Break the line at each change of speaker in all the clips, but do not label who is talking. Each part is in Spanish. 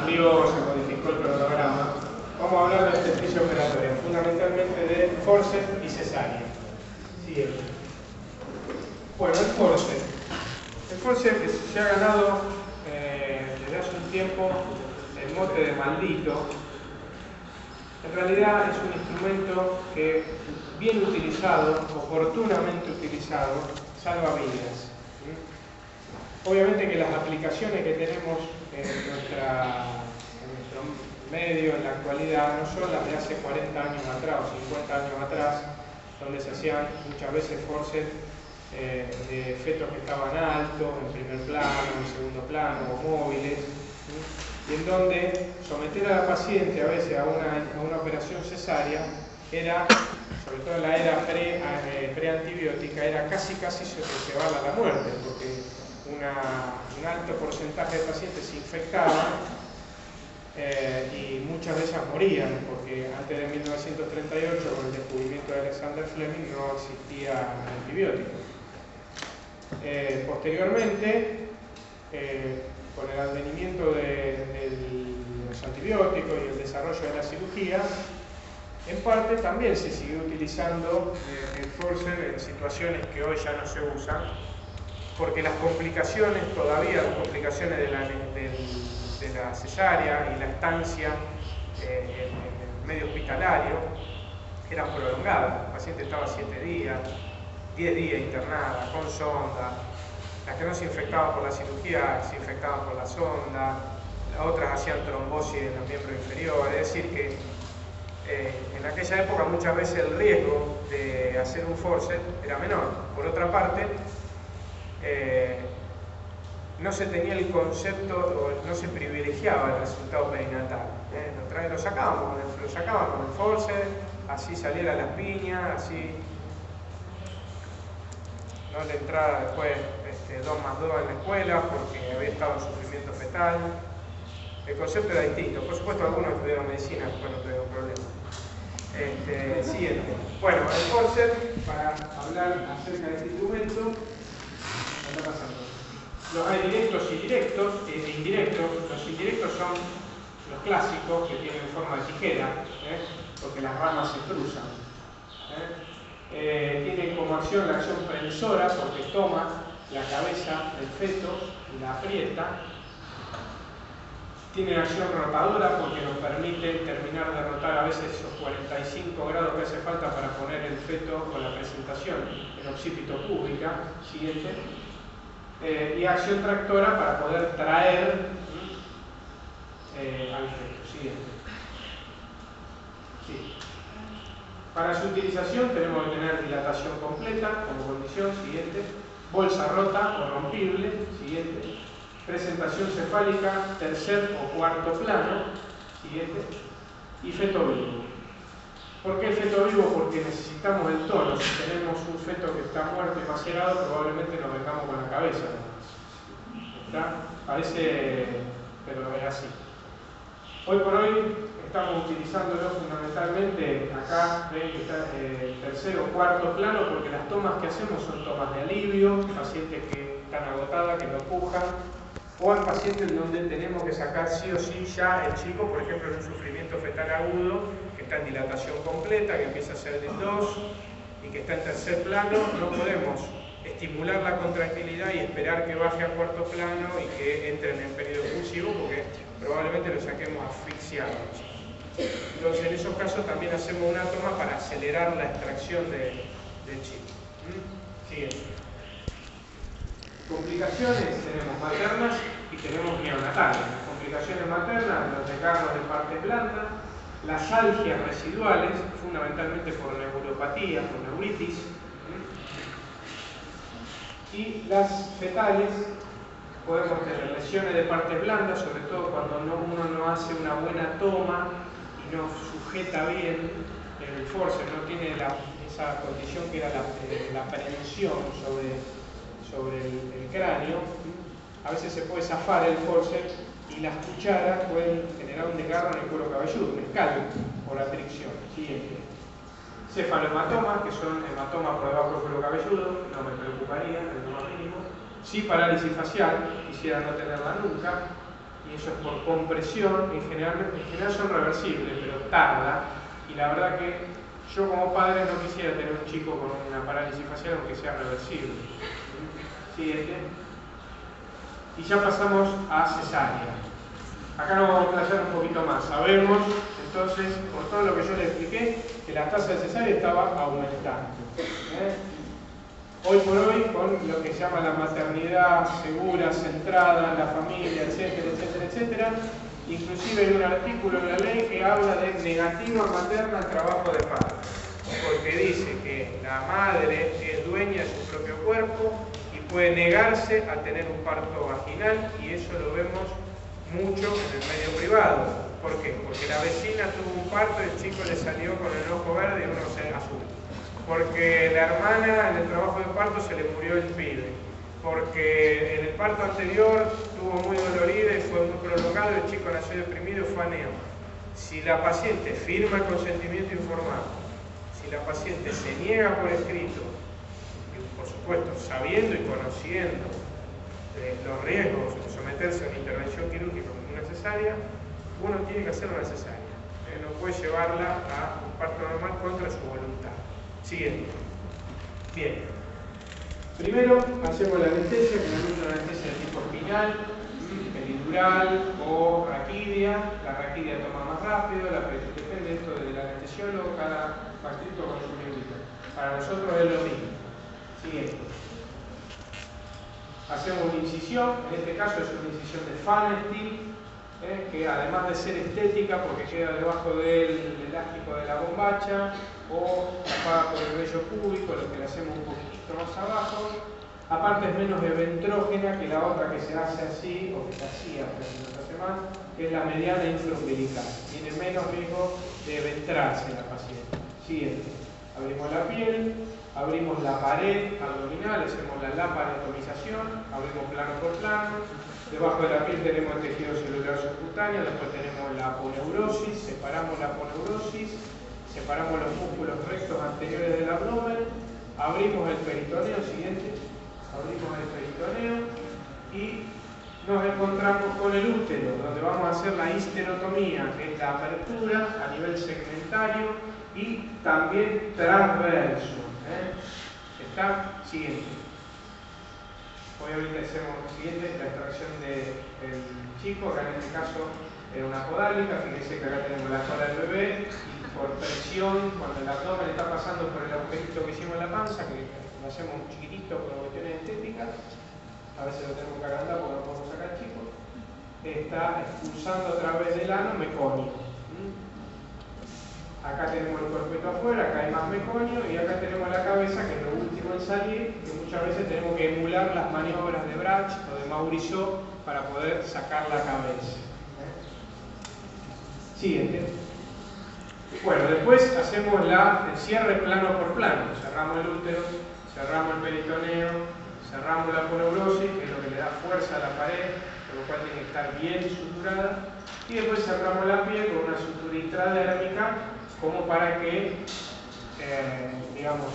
cambió, se modificó el cronograma. Vamos a hablar de obstetricia operatoria, fundamentalmente de forceps y cesárea. Siguiente. Bueno, el forceps. El forceps se ha ganado desde hace un tiempo el mote de maldito. En realidad es un instrumento que, bien utilizado, oportunamente utilizado, salva vidas. Obviamente que las aplicaciones que tenemos en nuestro medio en la actualidad no son las de hace 40 años atrás o 50 años atrás, donde se hacían muchas veces forceps de fetos que estaban altos, en primer plano, en segundo plano o móviles, y en donde someter a la paciente a veces a una operación cesárea era, sobre todo en la era preantibiótica, era casi llevarla a la muerte, porque un alto porcentaje de pacientes se infectaban y muchas de ellas morían, porque antes de 1938, con el descubrimiento de Alexander Fleming, no existía antibiótico. Posteriormente, con el advenimiento de los antibióticos y el desarrollo de la cirugía, en parte también se siguió utilizando el forceps en situaciones que hoy ya no se usan, porque las complicaciones, todavía las complicaciones de la cesárea y la estancia en el medio hospitalario eran prolongadas. El paciente estaba 7 días, 10 días internada, con sonda. Las que no se infectaban por la cirugía se infectaban por la sonda, las otras hacían trombosis en los miembros inferiores. Es decir que en aquella época muchas veces el riesgo de hacer un forceps era menor. Por otra parte, no se tenía el concepto o no se privilegiaba el resultado perinatal. Lo sacaban con el forceps, así saliera las piñas, así no le entrara después 2 más 2 en la escuela porque había estado en sufrimiento fetal. El concepto era distinto. Por supuesto, algunos estudiaron medicina, después no tuvieron problema. Siguiente. Bueno, el forceps, para hablar acerca de este instrumento, ¿qué está pasando? Hay directos y indirectos. Los indirectos son los clásicos que tienen forma de tijera, porque las ramas se cruzan. Tiene como acción la acción prensora, porque toma la cabeza del feto y la aprieta. Tiene acción rotadora, porque nos permite terminar de rotar a veces esos 45 grados que hace falta para poner el feto con la presentación en occipito púbica. Siguiente. Y acción tractora para poder traer al feto. Siguiente. Sí. Para su utilización tenemos que tener dilatación completa como condición. Siguiente. Bolsa rota o rompible. Siguiente. Presentación cefálica, tercer o cuarto plano. Siguiente. Y feto vivo. ¿Por qué el feto vivo? Porque necesitamos el tono. Si tenemos un feto que está muerto y macerado, probablemente nos vengamos con la cabeza. ¿Está? Parece, pero es así. Hoy por hoy estamos utilizándolo fundamentalmente, acá ven que está el tercer o cuarto plano, porque las tomas que hacemos son tomas de alivio, pacientes que están agotadas, que no pujan, o en pacientes donde tenemos que sacar sí o sí ya el chico, por ejemplo en un sufrimiento fetal agudo, que está en dilatación completa, que empieza a ser de 2 y que está en tercer plano. No podemos estimular la contractilidad y esperar que baje a cuarto plano y que entre en el periodo expulsivo, porque probablemente lo saquemos asfixiado. Entonces en esos casos también hacemos una toma para acelerar la extracción del chico. Siguiente. Complicaciones tenemos maternas y tenemos neonatales. Las complicaciones maternas, los desgarros de parte blanda, las algias residuales, fundamentalmente por neuropatía, por neuritis, y las fetales, podemos tener lesiones de parte blanda, sobre todo cuando uno no hace una buena toma y no sujeta bien el forceps, no tiene esa condición que era la prensión sobre el cráneo. A veces se puede zafar el forceps y las cucharas pueden generar un desgarro en el cuero cabelludo, un escalpo por atricción. Siguiente. Cefalomatomas, que son hematomas por debajo del cuero cabelludo, no me preocuparía en lo más mínimo. Sí, parálisis facial, quisiera no tenerla nunca. y eso es por compresión, en general son reversibles, pero tarda, y la verdad que yo como padre no quisiera tener un chico con una parálisis facial aunque sea reversible. Siguiente. Y ya pasamos a cesárea. Acá nos vamos a playar un poquito más. Sabemos, entonces, por todo lo que yo les expliqué, que la tasa de cesárea estaba aumentando. Hoy por hoy, con lo que se llama la maternidad segura, centrada en la familia, etcétera, etcétera, etcétera, inclusive hay un artículo en la ley que habla de negativa materna al trabajo de parto, porque dice que la madre es dueña de su propio cuerpo y puede negarse a tener un parto vaginal, y eso lo vemos mucho en el medio privado. ¿Por qué? Porque la vecina tuvo un parto y el chico le salió con el ojo verde y uno azul. Porque la hermana en el trabajo de parto se le murió el pibe. Porque en el parto anterior estuvo muy dolorida y fue muy prolongado y el chico nació deprimido y fue a neo. Si la paciente firma el consentimiento informado, si la paciente se niega por escrito, y por supuesto sabiendo y conociendo los riesgos de someterse a una intervención quirúrgica como una cesárea, uno tiene que hacer una cesárea. No puede llevarla a un parto normal contra su voluntad. Siguiente. Bien. Primero hacemos la anestesia, que es una anestesia de tipo espinal, peridural o raquidia. La raquidia toma más rápido, depende esto del anestesiólogo, cada paciente con su límite. Para nosotros es lo mismo. Siguiente. Hacemos una incisión, en este caso es una incisión de Pfannenstiel, que además de ser estética, porque queda debajo del elástico de la bombacha o tapada por el vello púbico, lo que le hacemos un poquitito más abajo, aparte es menos eventrógena que la otra que se hace así, o que se hacía, pero si no se hace más, que es la mediana infraumbilical. Tiene menos riesgo de eventrarse la paciente. Siguiente. Abrimos la piel, abrimos la pared abdominal, hacemos la laparotomización, abrimos plano por plano. Debajo de la piel tenemos el tejido celular subcutáneo, después tenemos la aponeurosis, separamos la aponeurosis, separamos los músculos rectos anteriores del abdomen, abrimos el peritoneo, siguiente, abrimos el peritoneo y nos encontramos con el útero, donde vamos a hacer la histerotomía, que es la apertura a nivel segmentario y también transverso. Está siguiente. Hoy ahorita hacemos el siguiente, la extracción del chico, acá en este caso era una podálica, fíjense que acá tenemos la cola del bebé y por presión, cuando el abdomen está pasando por el agujerito que hicimos en la panza, que lo hacemos un chiquitito por cuestiones estéticas, a veces lo tenemos que agrandar porque no podemos sacar chico, está expulsando a través del ano meconio. Acá tenemos el cuerpito afuera, acá hay más meconio y acá tenemos la cabeza, que es lo último en salir, que muchas veces tenemos que emular las maniobras de Brach o de Mauriceau para poder sacar la cabeza. Siguiente. Bueno, después hacemos el cierre plano por plano. Cerramos el útero, cerramos el peritoneo, cerramos la aponeurosis, que es lo que le da fuerza a la pared, por lo cual tiene que estar bien suturada. Y después cerramos la piel con una sutura intradérmica, como para que, digamos,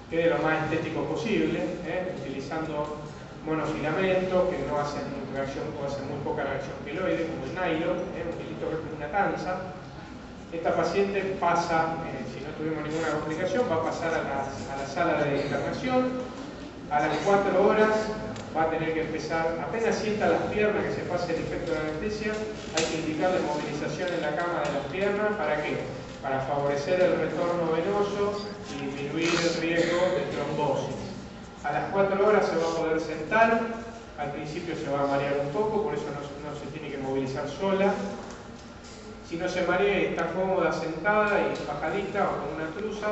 quede lo más estético posible, utilizando monofilamentos que no hacen reacción, o hacen muy poca reacción queloide, como el nylon, un hilito que es una tanza. Esta paciente pasa, si no tuvimos ninguna complicación, va a pasar a la sala de internación. A las 4 horas va a tener que empezar, apenas sienta las piernas, que se pase el efecto de la anestesia, hay que indicarle movilización en la cama de las piernas. ¿Para qué? Para favorecer el retorno venoso y disminuir el riesgo de trombosis. A las 4 horas se va a poder sentar, al principio se va a marear un poco, por eso no se tiene que movilizar sola. Si no se marea y está cómoda sentada y bajadita o con una truza,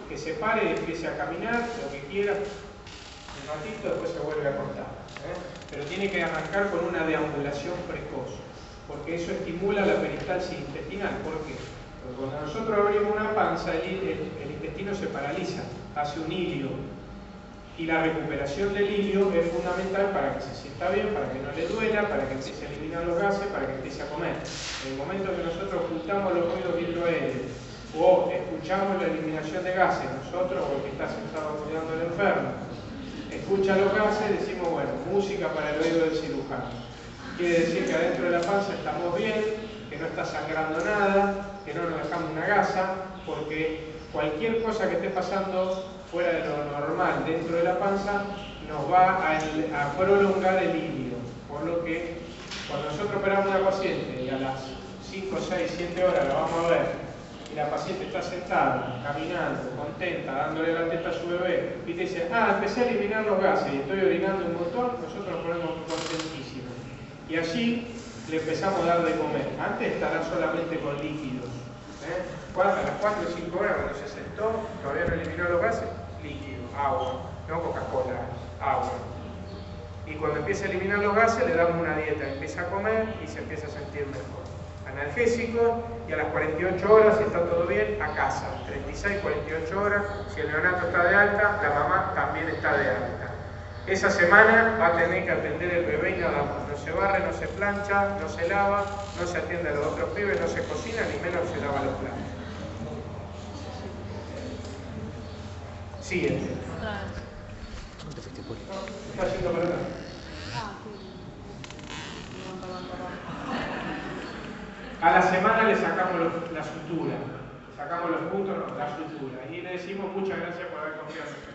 que se pare y empiece a caminar, lo que quiera, un ratito, después se vuelve a acostar. Pero tiene que arrancar con una deambulación precoz, porque eso estimula la peristalsis intestinal. ¿Por qué? Porque cuando nosotros abrimos una panza, el intestino se paraliza, hace un hilio. Y la recuperación del hilio es fundamental para que se sienta bien, para que no le duela, para que empiece a eliminar los gases, para que empiece a comer. En el momento que nosotros ocultamos los ruidos hidroaéreos o escuchamos la eliminación de gases, nosotros o el que está sentado cuidando al enfermo, escucha los gases, decimos, bueno, música para el oído del cirujano. quiere decir que adentro de la panza estamos bien, que no está sangrando nada, que no nos dejamos una gasa, porque cualquier cosa que esté pasando fuera de lo normal dentro de la panza nos va a prolongar el líquido, por lo que cuando nosotros operamos a una paciente y a las 5, 6, 7 horas la vamos a ver y la paciente está sentada, caminando, contenta, dándole la teta a su bebé y te dice, empecé a eliminar los gases y estoy orinando un montón, nosotros nos ponemos contentísimos y allí le empezamos a dar de comer. Antes estará solamente con líquidos, a las 4 o 5 horas cuando se sentó, todavía no eliminó los gases, líquido, agua, no Coca-Cola, agua. Y cuando empieza a eliminar los gases le damos una dieta, empieza a comer y se empieza a sentir mejor. Analgésico y a las 48 horas, si está todo bien, a casa. 36, 48 horas, si el neonato está de alta, la mamá también está de alta. Esa semana va a tener que atender el bebé y nada más. No se barre, no se plancha, no se lava, no se atiende a los otros pibes, no se cocina, ni menos se lava los platos. Siguiente. ¿Está haciendo para acá? A la semana le sacamos la sutura, sacamos los puntos, no, la sutura, y le decimos muchas gracias por haber confiado en nosotros.